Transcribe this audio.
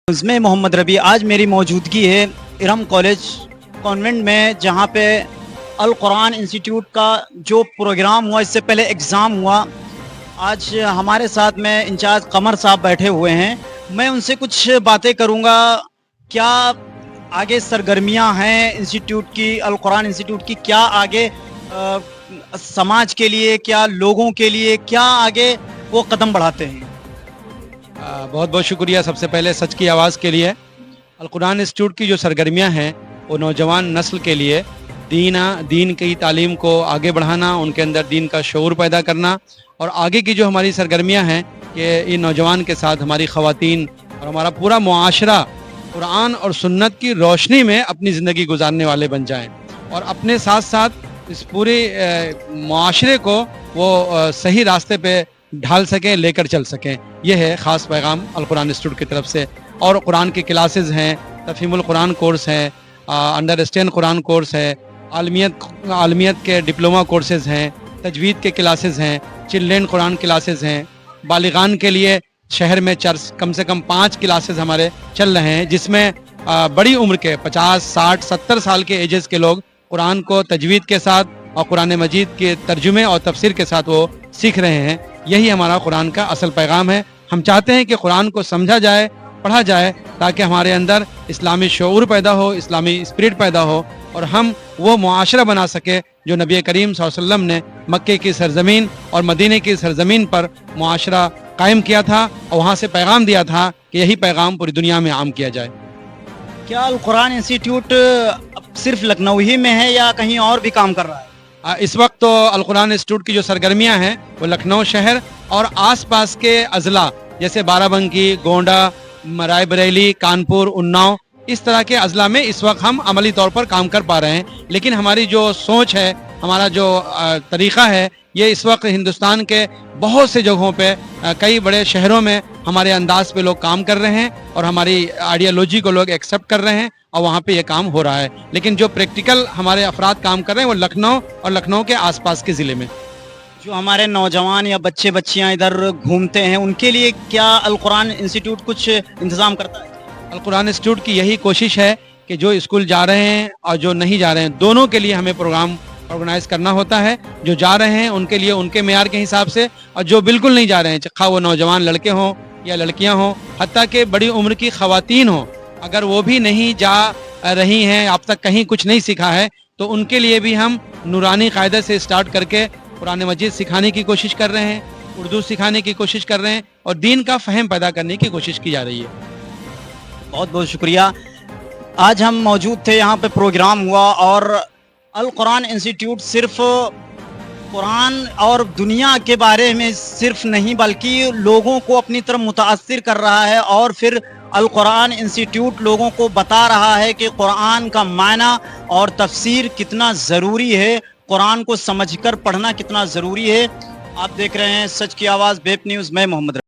میں محمد ربی آج میری موجودگی ہے ارم کالج کانوینٹ میں، جہاں پہ القرآن انسٹیٹیوٹ کا جو پروگرام ہوا، اس سے پہلے ایگزام ہوا۔ آج ہمارے ساتھ میں انچارج قمر صاحب بیٹھے ہوئے ہیں، میں ان سے کچھ باتیں کروں گا۔ کیا آگے سرگرمیاں ہیں انسٹیٹیوٹ کی، القرآن انسٹیٹیوٹ کی؟ کیا آگے سماج کے لیے، کیا لوگوں کے لیے، کیا آگے وہ قدم بڑھاتے ہیں؟ بہت بہت شکریہ سب سے پہلے سچ کی آواز کے لیے۔ القرآن انسٹیٹیوٹ کی جو سرگرمیاں ہیں وہ نوجوان نسل کے لیے دین کی تعلیم کو آگے بڑھانا، ان کے اندر دین کا شعور پیدا کرنا، اور آگے کی جو ہماری سرگرمیاں ہیں کہ ان نوجوان کے ساتھ ہماری خواتین اور ہمارا پورا معاشرہ قرآن اور سنت کی روشنی میں اپنی زندگی گزارنے والے بن جائیں، اور اپنے ساتھ ساتھ اس پورے معاشرے کو وہ صحیح راستے پہ ڈھال سکیں، لے کر چل سکیں۔ یہ ہے خاص پیغام القرآن انسٹیٹیوٹ کی طرف سے۔ اور قرآن کی کلاسز ہیں، تفہیم القرآن کورس ہیں، انڈرسٹینڈ قرآن کورس ہے، عالمیت کے ڈپلومہ کورسز ہیں، تجوید کے کلاسز ہیں، چلڈرن قرآن کلاسز ہیں۔ بالغان کے لیے شہر میں کم سے کم 5 کلاسز ہمارے چل رہے ہیں، جس میں بڑی عمر کے 50 60 70 سال کے ایجز کے لوگ قرآن کو تجوید کے ساتھ اور قرآن مجید کے ترجمے اور تفسیر کے ساتھ وہ سیکھ رہے ہیں۔ یہی ہمارا قرآن کا اصل پیغام ہے۔ ہم چاہتے ہیں کہ قرآن کو سمجھا جائے، پڑھا جائے، تاکہ ہمارے اندر اسلامی شعور پیدا ہو، اسلامی اسپرٹ پیدا ہو، اور ہم وہ معاشرہ بنا سکے جو نبی کریم صلی اللہ علیہ وسلم نے مکے کی سرزمین اور مدینے کی سرزمین پر معاشرہ قائم کیا تھا، اور وہاں سے پیغام دیا تھا کہ یہی پیغام پوری دنیا میں عام کیا جائے۔ کیا القرآن انسٹیٹیوٹ صرف لکھنؤ ہی میں ہے یا کہیں اور بھی کام کر رہا ہے؟ اس وقت تو القرآن انسٹیٹیوٹ کی جو سرگرمیاں ہیں وہ لکھنؤ شہر اور آس پاس کے اضلاع جیسے بارہ بنکی، گونڈا، رائے بریلی، کانپور، اناؤ، اس طرح کے اضلاع میں اس وقت ہم عملی طور پر کام کر پا رہے ہیں۔ لیکن ہماری جو سوچ ہے، ہمارا جو طریقہ ہے، یہ اس وقت ہندوستان کے بہت سے جگہوں پہ کئی بڑے شہروں میں ہمارے انداز پہ لوگ کام کر رہے ہیں، اور ہماری آئیڈیالوجی کو لوگ ایکسیپٹ کر رہے ہیں، اور وہاں پہ یہ کام ہو رہا ہے۔ لیکن جو پریکٹیکل ہمارے افراد کام کر رہے ہیں وہ لکھنؤ اور لکھنؤ کے آس پاس کے ضلع میں۔ جو ہمارے نوجوان یا بچے بچیاں ادھر گھومتے ہیں، ان کے لیے کیا القرآن انسٹیٹیوٹ کچھ انتظام کرتا ہے؟ القرآن انسٹیٹیوٹ کی یہی کوشش ہے کہ جو اسکول جا رہے ہیں اور جو نہیں جا رہے ہیں، دونوں کے لیے ہمیں پروگرام آرگنائز کرنا ہوتا ہے۔ جو جا رہے ہیں ان کے لیے ان کے معیار کے حساب سے، اور جو بالکل نہیں جا رہے ہیں، چاہے وہ نوجوان لڑکے ہوں یا لڑکیاں ہوں، حتیٰ کہ بڑی عمر کی خواتین ہوں، اگر وہ بھی نہیں جا رہی ہیں، اب تک کہیں کچھ نہیں سیکھا ہے، تو ان کے لیے بھی ہم نورانی قاعدے سے سٹارٹ کر کے قرآن مجید سکھانے کی کوشش کر رہے ہیں، اردو سکھانے کی کوشش کر رہے ہیں، اور دین کا فہم پیدا کرنے کی کوشش کی جا رہی ہے۔ بہت بہت شکریہ۔ آج ہم موجود تھے، یہاں پہ پروگرام ہوا، اور القرآن انسٹیٹیوٹ صرف قرآن اور دنیا کے بارے میں صرف نہیں بلکہ لوگوں کو اپنی طرف متاثر کر رہا ہے، اور پھر القرآن انسٹیٹیوٹ لوگوں کو بتا رہا ہے کہ قرآن کا معنی اور تفسیر کتنا ضروری ہے، قرآن کو سمجھ کر پڑھنا کتنا ضروری ہے۔ آپ دیکھ رہے ہیں سچ کی آواز ویب نیوز، میں محمد ربی۔